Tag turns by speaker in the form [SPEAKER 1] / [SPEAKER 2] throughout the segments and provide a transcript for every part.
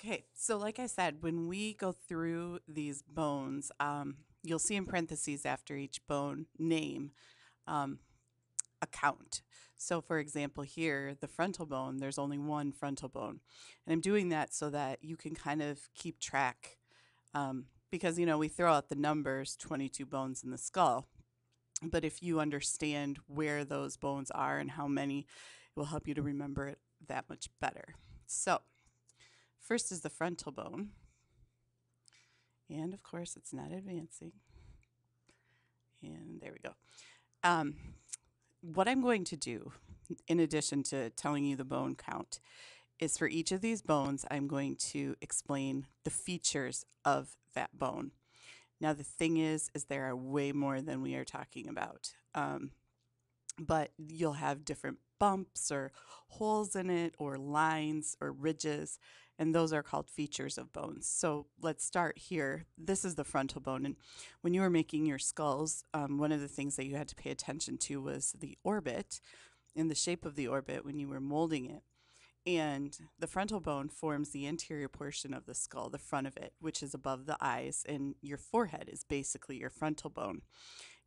[SPEAKER 1] Okay, so like I said, when we go through these bones, you'll see in parentheses after each bone name um, a count. So, for example, here, the frontal bone, there's only one frontal bone. And I'm doing that so that you can kind of keep track because, we throw out the numbers 22 bones in the skull. But if you understand where those bones are and how many, it will help you to remember it that much better. So, first is the frontal bone. And of course, it's not advancing. And there we go. Um, what I'm going to do, in addition to telling you the bone count, is for each of these bones, I'm going to explain the features of that bone. Now, the thing is there are way more than we are talking about. But you'll have different bumps or holes in it or lines or ridges, and those are called features of bones. So let's start here. This is the frontal bone, and when you were making your skulls, one of the things that you had to pay attention to was the orbit and the shape of the orbit when you were molding it. And the frontal bone forms the anterior portion of the skull, the front of it, which is above the eyes, and your forehead is basically your frontal bone.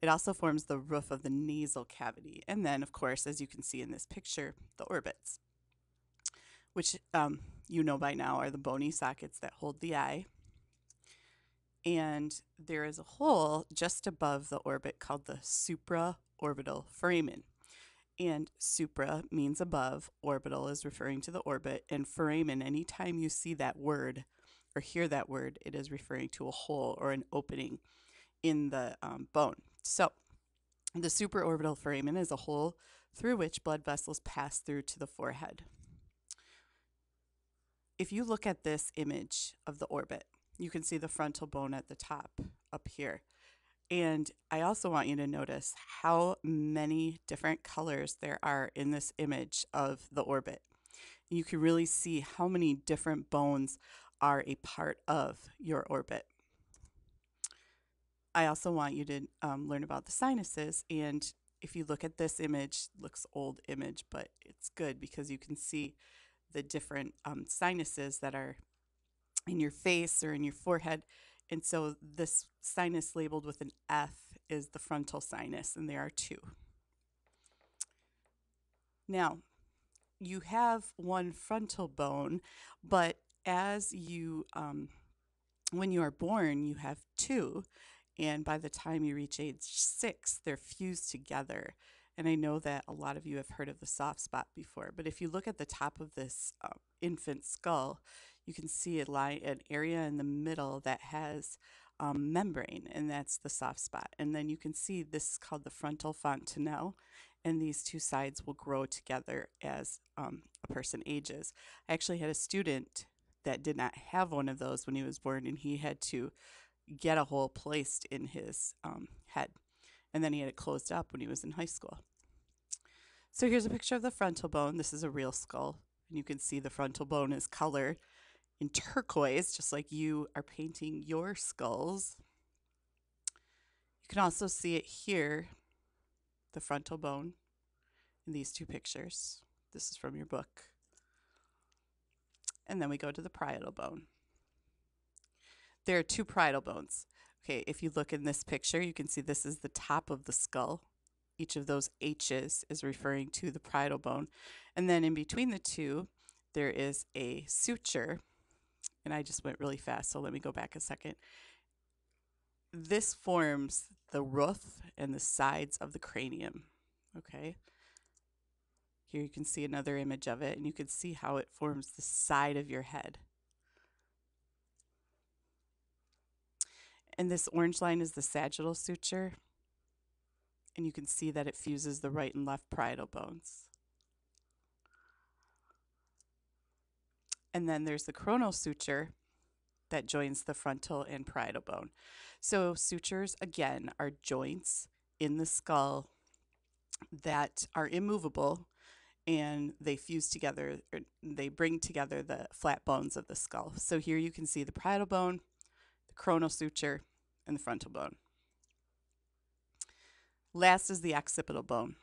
[SPEAKER 1] It also forms the roof of the nasal cavity. And then, of course, as you can see in this picture, the orbits, which you know by now are the bony sockets that hold the eye. And there is a hole just above the orbit called the supraorbital foramen. And supra means above, orbital is referring to the orbit, and foramen, anytime you see that word or hear that word, it is referring to a hole or an opening in the bone. So the supraorbital foramen is a hole through which blood vessels pass through to the forehead. If you look at this image of the orbit, you can see the frontal bone at the top up here. And I also want you to notice how many different colors there are in this image of the orbit. You can really see how many different bones are a part of your orbit. I also want you to learn about the sinuses. And if you look at this image, looks old image, but it's good because you can see the different sinuses that are in your face or in your forehead. And so this sinus labeled with an F is the frontal sinus, and there are two. Now, you have one frontal bone, but as you, when you are born, you have two. And by the time you reach age 6, they're fused together. And I know that a lot of you have heard of the soft spot before, but if you look at the top of this infant skull, you can see an area in the middle that has membrane, and that's the soft spot. And then you can see this is called the frontal fontanelle, and these two sides will grow together as a person ages. I actually had a student that did not have one of those when he was born, and he had to get a hole placed in his head. And then he had it closed up when he was in high school. So here's a picture of the frontal bone. This is a real skull. And you can see the frontal bone is colored in turquoise, just like you are painting your skulls. You can also see it here, the frontal bone, in these two pictures. This is from your book. And then we go to the parietal bone. There are two parietal bones. Okay, if you look in this picture, you can see this is the top of the skull. Each of those H's is referring to the parietal bone. And then in between the two, there is a suture. And I just went really fast, so let me go back a second. This forms the roof and the sides of the cranium. Okay. Here you can see another image of it, and you can see how it forms the side of your head. And this orange line is the sagittal suture, and you can see that it fuses the right and left parietal bones. And then there's the coronal suture that joins the frontal and parietal bone. So sutures, again, are joints in the skull that are immovable, and they fuse together, or they bring together the flat bones of the skull. So here you can see the parietal bone, the coronal suture, and the frontal bone. Last is the occipital bone.